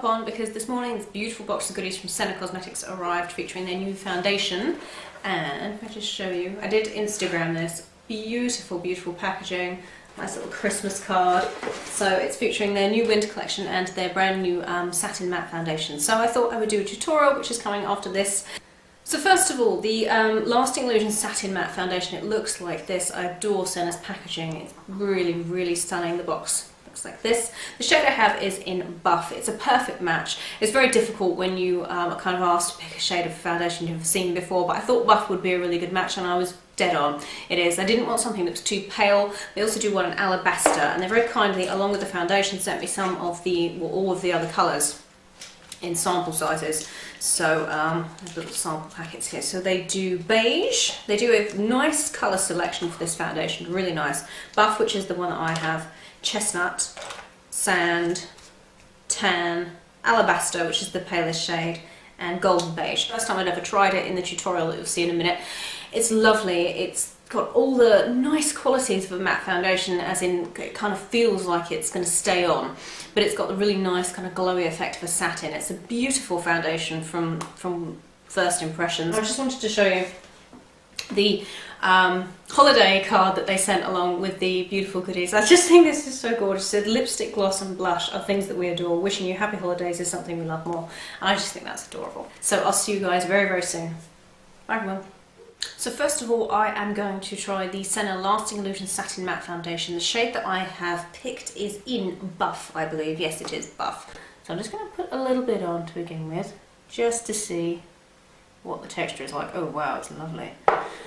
hop on because this morning this beautiful box of goodies from Senna Cosmetics arrived featuring their new foundation. And if I just show you, I did Instagram this. Beautiful, beautiful packaging. Nice little Christmas card. So it's featuring their new winter collection and their brand new satin matte foundation. So I thought I would do a tutorial, which is coming after this. So first of all, the Lasting Illusion Satin Matte Foundation, it looks like this. I adore Senna's packaging. It's really, really stunning. The box looks like this. The shade I have is in Buff. It's a perfect match. It's very difficult when you are kind of asked to pick a shade of foundation you've never seen before, but I thought Buff would be a really good match and I was dead on. It is. I didn't want something that was too pale. They also do want an alabaster, and they very kindly, along with the foundation, sent me some of the, well, all of the other colours in sample sizes. So there's little sample packets here. So they do beige. They do a nice colour selection for this foundation, really nice. Buff, which is the one that I have, chestnut, sand, tan, alabaster, which is the palest shade, and golden beige. First time I'd ever tried it in the tutorial that you'll see in a minute. It's lovely. It's got all the nice qualities of a matte foundation, as in it kind of feels like it's going to stay on, but it's got the really nice kind of glowy effect of a satin. It's a beautiful foundation from first impressions. I just wanted to show you the holiday card that they sent along with the beautiful goodies. I just think this is so gorgeous. So lipstick, gloss and blush are things that we adore. Wishing you happy holidays is something we love more, and I just think that's adorable. So I'll see you guys very, very soon. Bye everyone. So first of all, I am going to try the Senna Lasting Illusion Satin Matte Foundation. The shade that I have picked is in Buff, I believe. Yes, it is Buff. So I'm just going to put a little bit on to begin with, just to see what the texture is like. Oh wow, it's lovely.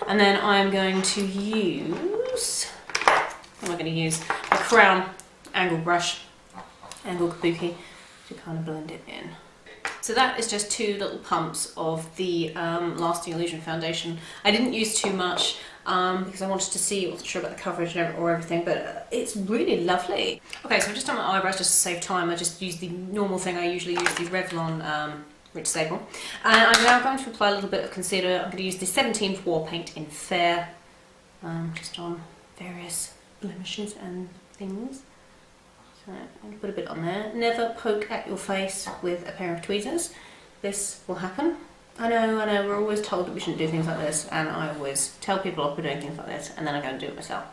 And then I'm going to use, what am I going to use? A Crown angle brush, angle kabuki, to kind of blend it in. So that is just two little pumps of the Lasting Illusion foundation. I didn't use too much because I wanted to see, I wasn't sure about the coverage or everything, but it's really lovely. Okay, so I've just done my eyebrows just to save time. I just used the normal thing I usually use, the Revlon Rich Sable. And I'm now going to apply a little bit of concealer. I'm going to use the 17th War Paint in Fair, just on various blemishes and things. So I'm going to put a bit on there. Never poke at your face with a pair of tweezers. This will happen. I know, we're always told that we shouldn't do things like this, and I always tell people off for doing things like this, and then I go and do it myself.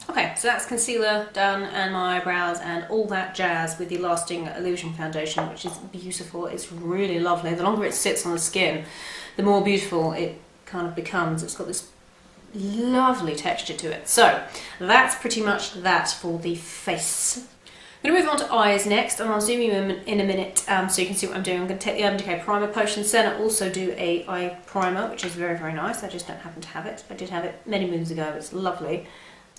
Okay, so that's concealer done, and my eyebrows, and all that jazz with the Lasting Illusion foundation, which is beautiful. It's really lovely. The longer it sits on the skin, the more beautiful it kind of becomes. It's got this lovely texture to it. So that's pretty much that for the face. I'm going to move on to eyes next, and I'll zoom you in a minute so you can see what I'm doing. I'm going to take the Decay Primer Potion. Senna also do a eye primer, which is very, very nice. I just don't happen to have it. I did have it many moons ago. It's lovely.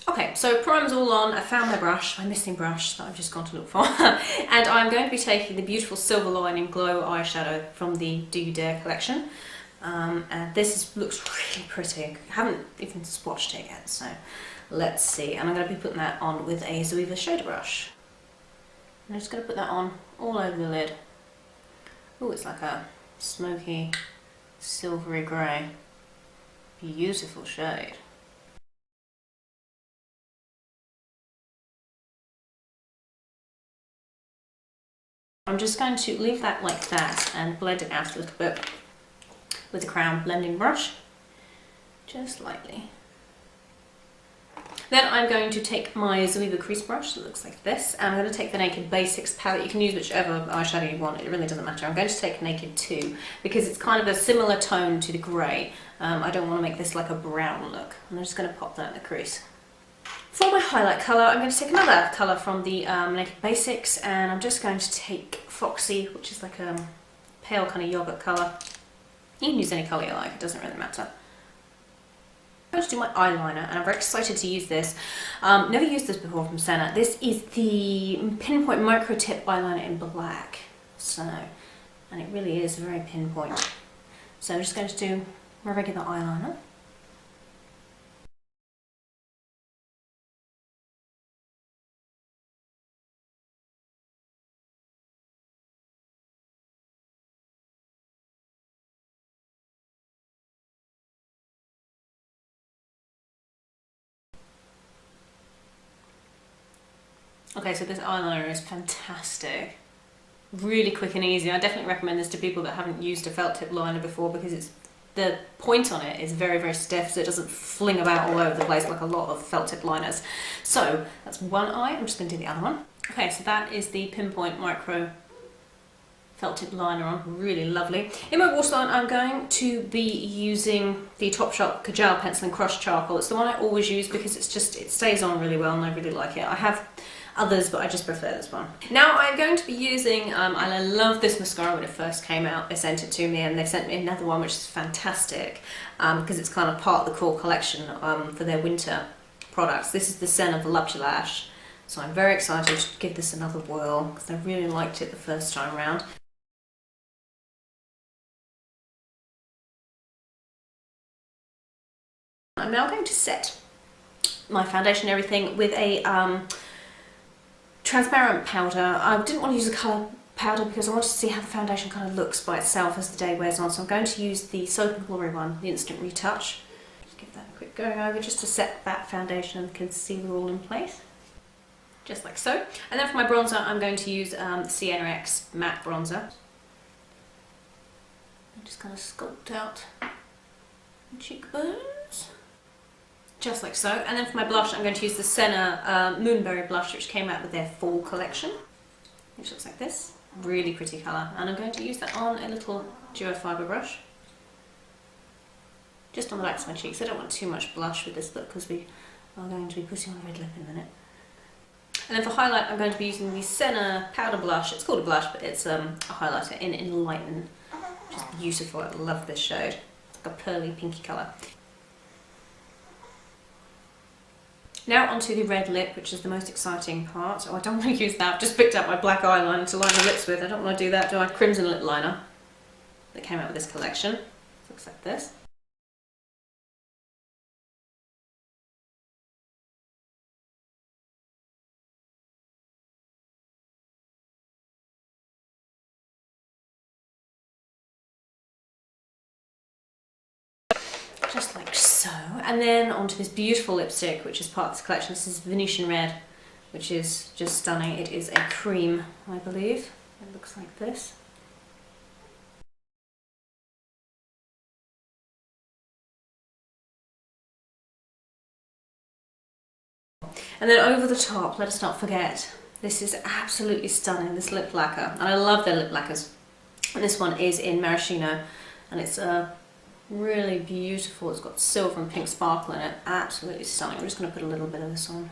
Okay, so primer's all on. I found my brush, my missing brush that I've just gone to look for. And I'm going to be taking the beautiful Silver Lining Glow eyeshadow from the Do You Dare collection. And this looks really pretty. I haven't even swatched it yet, so let's see. And I'm going to be putting that on with a Zoeva shader brush. I'm just going to put that on all over the lid. Oh, it's like a smoky, silvery grey. Beautiful shade. I'm just going to leave that like that and blend it out a little bit with the Crown blending brush, just lightly. Then I'm going to take my Zoeva crease brush that looks like this, and I'm going to take the Naked Basics palette. You can use whichever eyeshadow you want, it really doesn't matter. I'm going to take Naked 2 because it's kind of a similar tone to the grey. I don't want to make this like a brown look. I'm just going to pop that in the crease. For my highlight colour, I'm going to take another colour from the Naked Basics, and I'm just going to take Foxy, which is like a pale kind of yogurt colour. You can use any colour you like, it doesn't really matter. I'm going to do my eyeliner, and I'm very excited to use this. Never used this before from Senna. This is the Pinpoint Micro Tip Eyeliner in black. So, and it really is very pinpoint. So I'm just going to do my regular eyeliner. Okay, so this eyeliner is fantastic. Really quick and easy. I definitely recommend this to people that haven't used a felt tip liner before, because the point on it is very, very stiff, so it doesn't fling about all over the place like a lot of felt tip liners. So that's one eye. I'm just going to do the other one. Okay, so that is the Pinpoint Micro felt tip liner on. Really lovely. In my waterline, I'm going to be using the Topshop Kajal pencil in crushed charcoal. It's the one I always use because it stays on really well and I really like it. I have others, but I just prefer this one. Now I'm going to be using, and I love this mascara when it first came out. They sent it to me and they sent me another one which is fantastic, because it's kind of part of the Kohl collection for their winter products. This is the Senna Voluptulash, so I'm very excited to give this another whirl because I really liked it the first time around. I'm now going to set my foundation and everything with a transparent powder. I didn't want to use a colour powder because I wanted to see how the foundation kind of looks by itself as the day wears on, so I'm going to use the Soap and Glory one, the Instant Retouch. Just give that a quick going over just to set that foundation and concealer all in place. Just like so. And then for my bronzer, I'm going to use the Sienna X Matte Bronzer. I'm just going to sculpt out the cheekbones. Just like so. And then for my blush, I'm going to use the Senna Moonberry blush, which came out with their fall collection, which looks like this. Really pretty colour. And I'm going to use that on a little duo fibre brush, just on the backs of my cheeks. I don't want too much blush with this look because we are going to be putting on a red lip in a minute. And then for highlight, I'm going to be using the Senna powder blush. It's called a blush, but it's a highlighter in Enlighten, which is beautiful. I love this shade. It's like a pearly pinky colour. Now onto the red lip, which is the most exciting part. Oh, I don't want to use that. I've just picked up my black eyeliner to line the lips with. I don't want to do that, do I? Crimson lip liner that came out with this collection. It looks like this. Just like so. And then onto this beautiful lipstick, which is part of this collection. This is Venetian Red, which is just stunning. It is a cream, I believe. It looks like this. And then over the top, let us not forget, this is absolutely stunning, this lip lacquer. And I love their lip lacquers. And this one is in Maraschino, and it's really beautiful. It's got silver and pink sparkle in it. Absolutely stunning. I'm just going to put a little bit of this on.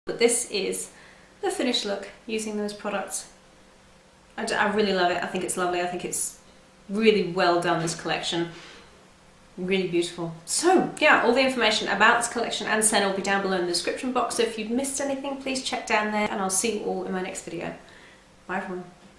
But this is the finished look using those products. I really love it. I think it's lovely. I think it's really well done, this collection. Really beautiful. So yeah, all the information about this collection and Senna will be down below in the description box. So if you've missed anything, please check down there, and I'll see you all in my next video. Bye everyone.